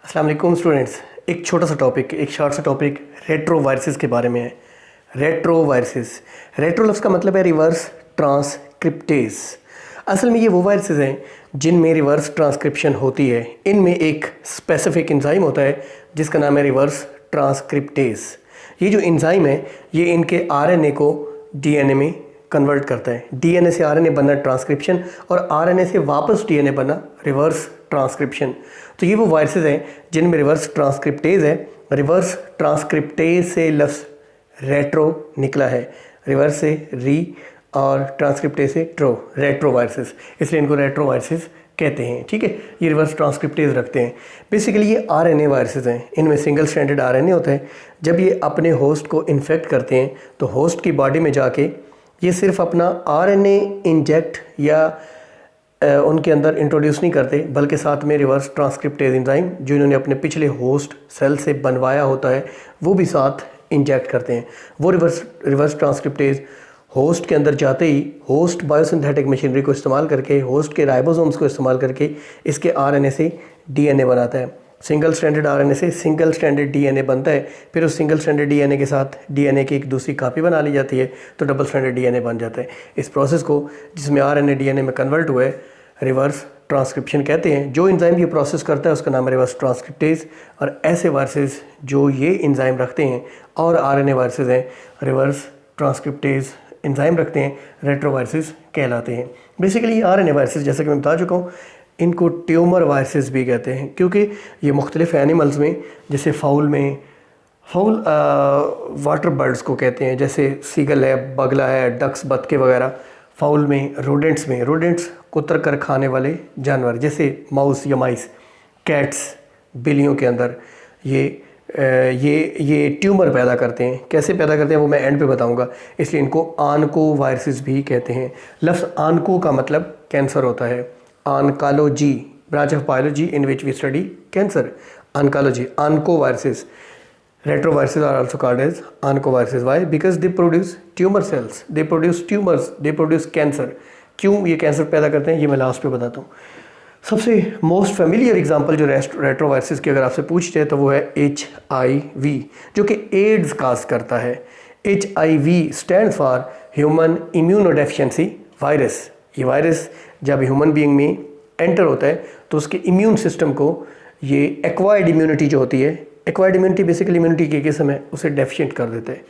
अस्सलाम वालेकुम स्टूडेंट्स। एक छोटा सा टॉपिक, एक शॉर्ट सा टॉपिक रेट्रो वायरसेस के बारे में है। रेट्रो वायरसेस, रेट्रो लफ्ज़ का मतलब है रिवर्स ट्रांसक्रिप्टेज। असल में ये वो वायरसेस हैं जिनमें रिवर्स ट्रांसक्रिप्शन होती है। इनमें एक स्पेसिफिक एंजाइम होता है जिसका नाम है रिवर्स ट्रांसक्रिप्टेज। ये जो एंजाइम है ये इनके आरएनए को डीएनए में कन्वर्ट करता है। डीएनए से आरएनए बनना ट्रांसक्रिप्शन और आरएनए से वापस डीएनए बनना रिवर्स ट्रांसक्रिप्शन। तो ये वो वायरसेस हैं जिनमें रिवर्स ट्रांसक्रिप्टेज है। रिवर्स ट्रांसक्रिप्टेज से लफ्ज़ रेट्रो निकला है। रिवर्स से री और ट्रांसक्रिप्टेज से ट्रो, रेट्रो वायरसेस, इसलिए इनको रेट्रो वायरसेस कहते हैं। ठीक है, ये रिवर्स ट्रांसक्रिप्टेज रखते हैं। बेसिकली ये आरएनए वायरसेस हैं। इनमें सिंगल स्ट्रैंडेड आरएनए होता है। जब ये अपने होस्ट को इन्फेक्ट करते हैं तो होस्ट की बॉडी में जाके ये सिर्फ अपना आरएनए इंजेक्ट या उनके अंदर इंट्रोड्यूस नहीं करते, बल्कि साथ में रिवर्स ट्रांसक्रिप्टेज एंजाइम जो इन्होंने अपने पिछले होस्ट सेल से बनवाया होता है वो भी साथ इंजेक्ट करते हैं। वो रिवर्स ट्रांसक्रिप्टेज होस्ट के अंदर जाते ही होस्ट बायोसिंथेटिक मशीनरी को इस्तेमाल करके, होस्ट के राइबोसोम्स को इस्तेमाल करके इसके आरएनए से डीएनए बनाता है। सिंगल स्ट्रैंडेड आरएनए से सिंगल स्ट्रैंडेड डीएनए बनता है। फिर उस सिंगल स्ट्रैंडेड डीएनए के साथ डीएनए की एक दूसरी कॉपी बना ली जाती है तो डबल स्ट्रैंडेड डीएनए बन जाता है। इस प्रोसेस को जिसमें आरएनए डीएनए में कन्वर्ट हुआ है रिवर्स ट्रांसक्रिप्शन कहते हैं। जो एंजाइम ये प्रोसेस करता है उसका नाम है रिवर्स ट्रांसक्रिप्टेज। और ऐसे वायरसेस जो ये एंजाइम रखते हैं और आरएनए वायरसेस हैं रिवर्स ट्रांसक्रिप्टेज एंजाइम रखते हैं, रेट्रो वायरसेस कहलाते हैं। बेसिकली आरएनए वायरसेस जैसा कि मैं बता चुका हूँ इनको ट्यूमर वायरसेस भी कहते हैं क्योंकि ये मुख्तलिफ एनिमल्स में, जैसे फाउल वाटर बर्ड्स को कहते हैं, जैसे सीगल है, बगला है, डक्स, बतखे वगैरह। फाउल में रोडेंट्स कुतर कर खाने वाले जानवर जैसे माउस या माइस, कैट्स, बिल्लियों के अंदर ये ट्यूमर पैदा करते हैं। कैसे पैदा करते हैं वो मैं एंड पे बताऊंगा। इसलिए इनको आनको वायरसेस भी कहते हैं। लफ्ज़ आनको का मतलब कैंसर होता है। Oncology, branch of biology in which we study cancer, oncology. Oncoviruses, retroviruses are also called as oncoviruses. Why? Because they produce tumor cells, they produce tumors, they produce cancer. क्यों ये कैंसर पैदा करते हैं ये मैं last पे बताता हूँ। सबसे मोस्ट फेमिलियर एग्जांपल जो रेट्रोवायरसेस की अगर आपसे पूछ जाए तो वो है HIV, जो कि एड्स काज करता है। HIV stand for human immunodeficiency virus. ये वायरस जब ह्यूमन बीइंग में एंटर होता है तो उसके इम्यून सिस्टम को ये एक्वायर्ड इम्यूनिटी जो होती है, एक्वायर्ड इम्यूनिटी बेसिकली इम्यूनिटी की किस्म है, उसे डेफिशिएंट कर देते हैं,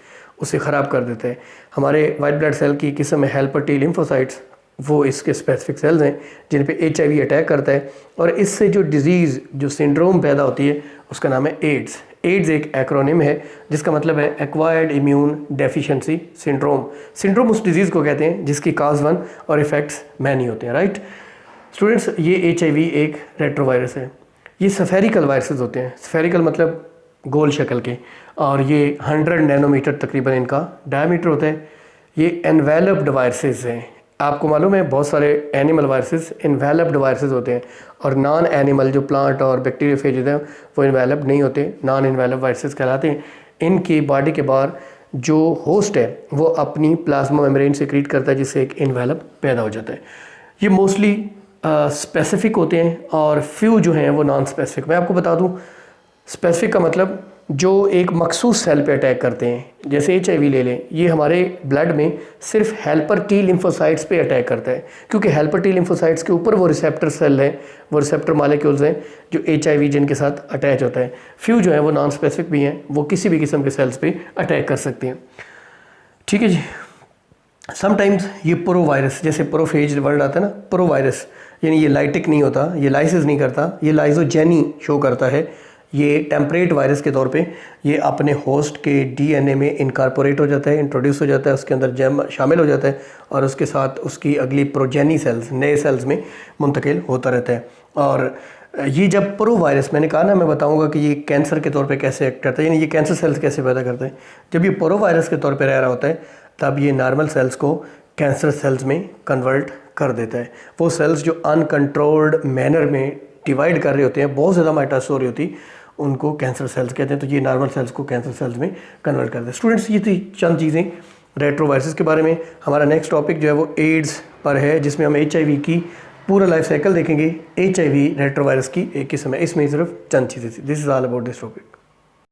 उसे ख़राब कर देते हैं। हमारे वाइट ब्लड सेल की किस्म है हेल्पर टी लिम्फोसाइट्स, वो इसके स्पेसिफिक सेल्स हैं जिन पे HIV अटैक करता है और इससे जो डिज़ीज़, जो सिंड्रोम पैदा होती है उसका नाम है एड्स। एड्स एक एक्रोनिम है जिसका मतलब है acquired immune deficiency syndrome. Syndrome उस डिज़ीज़ को कहते हैं जिसकी काज वन और इफ़ेक्ट्स मैनी होते हैं। राइट स्टूडेंट्स, ये HIV एक रेट्रोवायरस है। ये स्फेरिकल वायरसेस होते हैं। स्फेरिकल मतलब गोल शक्ल के, और ये 100 नैनोमीटर तकरीबन इनका डायमीटर होता है। ये एनवेलप्ड वायरसेस हैं। आपको मालूम है बहुत सारे एनिमल वायरसेस एनवेलप्ड वायरसेस होते हैं और नॉन एनिमल जो प्लांट और बैक्टीरियोफेज हैं वो एनवेलप्ड नहीं होते, नॉन एनवेलप्ड वायरसेस कहलाते हैं। इनकी बॉडी के बाहर जो होस्ट है वो अपनी प्लाज्मा मेम्ब्रेन सिक्रीट करता है जिससे एक एनवेलप पैदा हो जाता है। ये मोस्टली स्पेसिफिक होते हैं और फ्यू जो हैं वो नॉन स्पेसिफिक। मैं आपको बता दूं, स्पेसिफिक का मतलब जो एक मखसूस सेल पे अटैक करते हैं। जैसे HIV ले लें, ये हमारे ब्लड में सिर्फ हेल्पर टी लिम्फोसाइट्स पे अटैक करता है क्योंकि हेल्पर टी लिम्फोसाइट्स के ऊपर वो रिसेप्टर सेल हैं, वो रिसेप्टर मालिक्यूल्स हैं जो HIV जिनके साथ अटैच होता है। फ्यू जो है वो नॉन स्पेसिफिक भी हैं, वो किसी भी किस्म के सेल्स पे अटैक कर सकते हैं। ठीक है जी। समटाइम्स ये प्रोवायरस, जैसे प्रोफेज वर्ड आता है ना, प्रोवायरस यानी ये लाइटिक नहीं होता, ये लाइसिस नहीं करता, ये लाइजोजेनी शो करता है। ये टेम्परेट वायरस के तौर पे ये अपने होस्ट के डीएनए में इनकॉर्पोरेट हो जाता है, इंट्रोड्यूस हो जाता है, उसके अंदर जम शामिल हो जाता है और उसके साथ उसकी अगली प्रोजेनी सेल्स, नए सेल्स में मुंतकिल होता रहता है। और ये जब प्रो वायरस, मैंने कहा ना, मैं बताऊंगा कि ये कैंसर के तौर पे कैसे एक्ट करता है, यानी ये कैंसर सेल्स कैसे पैदा करता है। जब ये प्रो वायरस के तौर पे रह रहा होता है तब ये नॉर्मल सेल्स को कैंसर सेल्स में कन्वर्ट कर देता है। वो सेल्स जो अनकंट्रोल्ड मैनर में डिवाइड कर रहे होते हैं, बहुत ज़्यादा माइटोसिस हो रही होती, उनको कैंसर सेल्स कहते हैं। तो ये नॉर्मल सेल्स को कैंसर सेल्स में कन्वर्ट कर देते हैं। स्टूडेंट्स, ये थी चंद चीज़ें रेट्रोवायरसेस के बारे में। हमारा नेक्स्ट टॉपिक जो है वो एड्स पर है जिसमें हम HIV की पूरा लाइफ साइकिल देखेंगे HIV रेट्रोवायरस की एक किस्म है, इसमें सिर्फ चंद चीज़ें थी। This is all about this topic.